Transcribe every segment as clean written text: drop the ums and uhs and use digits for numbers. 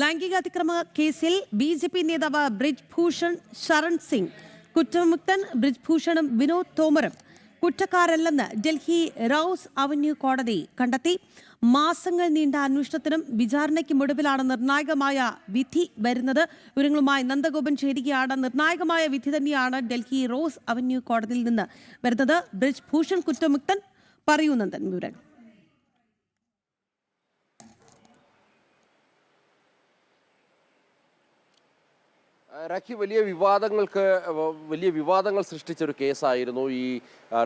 ലൈംഗികാതിക്രമ കേസിൽ ബി.ജെ.പി. നേതാവ് ബ്രിജ്ഭൂഷൺ ശരൺ സിംഗ് കുറ്റമുക്തൻ. ബ്രിജ്ഭൂഷണും വിനോദ് തോമറും കുറ്റക്കാരല്ലെന്ന് ഡൽഹി റൌസ് അവന്യൂ കോടതി കണ്ടെത്തി. മാസങ്ങൾ നീണ്ട അന്വേഷണത്തിനും വിചാരണയ്ക്കും ഒടുവിലാണ് നിർണായകമായ വിധി വരുന്നത്. വിവരങ്ങളുമായി നന്ദഗോപൻ ചേരുകയാണ്. നിർണായകമായ വിധി തന്നെയാണ് ഡൽഹി റോസ് അവന്യൂ കോടതിയിൽ നിന്ന് വരുന്നത്. ബ്രിജ്ഭൂഷൺ കുറ്റമുക്തൻ. പറയൂ നന്ദൻ വിവരങ്ങൾ. രാഖി, വലിയ വിവാദങ്ങൾ സൃഷ്ടിച്ച ഒരു കേസായിരുന്നു ഈ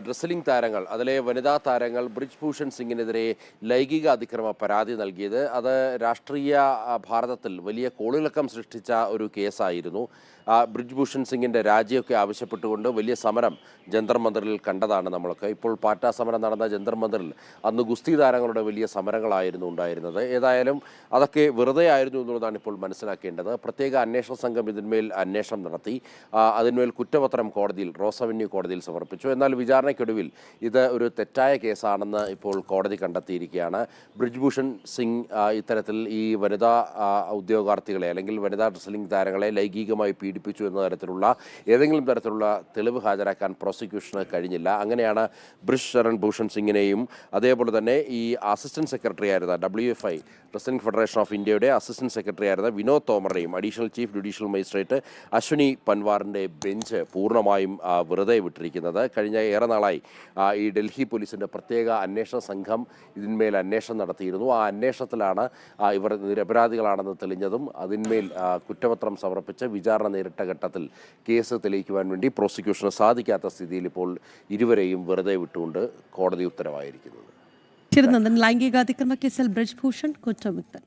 റെസ്ലിംഗ് താരങ്ങൾ, അതിലെ വനിതാ താരങ്ങൾ ബ്രിജ്ഭൂഷൺ സിംഗിനെതിരെ ലൈംഗിക അതിക്രമ പരാതി നൽകിയത്. അത് രാഷ്ട്രീയ ഭാരതത്തിൽ വലിയ കോളിളക്കം സൃഷ്ടിച്ച ഒരു കേസായിരുന്നു. ബ്രിജ്ഭൂഷൺ സിംഗിൻ്റെ രാജിയൊക്കെ ആവശ്യപ്പെട്ടുകൊണ്ട് വലിയ സമരം ജന്തർ മന്ദിറിൽ കണ്ടതാണ് നമ്മളൊക്കെ. ഇപ്പോൾ പാറ്റ സമരം നടന്ന ജന്തർ മന്ദിറിൽ അന്ന് ഗുസ്തി താരങ്ങളുടെ വലിയ സമരങ്ങളായിരുന്നു ഉണ്ടായിരുന്നത്. ഏതായാലും അതൊക്കെ വെറുതെ ആയിരുന്നു എന്നുള്ളതാണ് ഇപ്പോൾ മനസ്സിലാക്കേണ്ടത്. പ്രത്യേക അന്വേഷണ സംഘം ഇതിന്മേൽ അന്വേഷണം നടത്തി. അതിന്മേൽ കുറ്റപത്രം കോടതിയിൽ, റോസ് അവന്യൂ കോടതിയിൽ സമർപ്പിച്ചു. എന്നാൽ വിചാരണയ്ക്കൊടുവിൽ ഇത് ഒരു തെറ്റായ കേസാണെന്ന് ഇപ്പോൾ കോടതി കണ്ടെത്തിയിരിക്കുകയാണ്. ബ്രിജ്ഭൂഷൺ സിംഗ് ഇത്തരത്തിൽ ഈ വനിതാ ഉദ്യോഗാർത്ഥികളെ അല്ലെങ്കിൽ വനിതാ റെസ്ലിംഗ് താരങ്ങളെ ലൈംഗികമായി പീഡിപ്പിച്ചു എന്ന തരത്തിലുള്ള ഏതെങ്കിലും തരത്തിലുള്ള തെളിവ് ഹാജരാക്കാൻ പ്രോസിക്യൂഷന് കഴിഞ്ഞില്ല. അങ്ങനെയാണ് ബ്രിജ് ശരൺ ഭൂഷൺ സിംഗിനെയും അതേപോലെ തന്നെ ഈ അസിസ്റ്റന്റ് സെക്രട്ടറി ആയിരുന്ന WFI റെസ്ലിംഗ് ഫെഡറേഷൻ ഓഫ് ഇന്ത്യയുടെ അസിസ്റ്റന്റ് സെക്രട്ടറി ആയിരുന്ന വിനോദ് തോമറിനെയും additional chief judicial magistrate Ashwini പൻവാറിൻ്റെ ബെഞ്ച് പൂർണ്ണമായും വെറുതെ വിട്ടിരിക്കുന്നത്. കഴിഞ്ഞ ഏറെ നാളായി ഈ ഡൽഹി പോലീസിൻ്റെ പ്രത്യേക അന്വേഷണ സംഘം ഇതിന്മേൽ അന്വേഷണം നടത്തിയിരുന്നു. ആ അന്വേഷണത്തിലാണ് ഇവർ നിരപരാധികളാണെന്ന് തെളിഞ്ഞതും അതിന്മേൽ കുറ്റപത്രം സമർപ്പിച്ച് വിചാരണ നേരിട്ട ഘട്ടത്തിൽ കേസ് തെളിയിക്കുവാൻ വേണ്ടി പ്രോസിക്യൂഷന് സാധിക്കാത്ത സ്ഥിതിയിൽ ഇപ്പോൾ ഇരുവരെയും വെറുതെ വിട്ടുകൊണ്ട് കോടതി ഉത്തരവായിരിക്കുന്നത്. ലൈംഗികാതിക്രമ കേസിൽ ബ്രിജ്ഭൂഷൺ കുറ്റമുക്തൻ.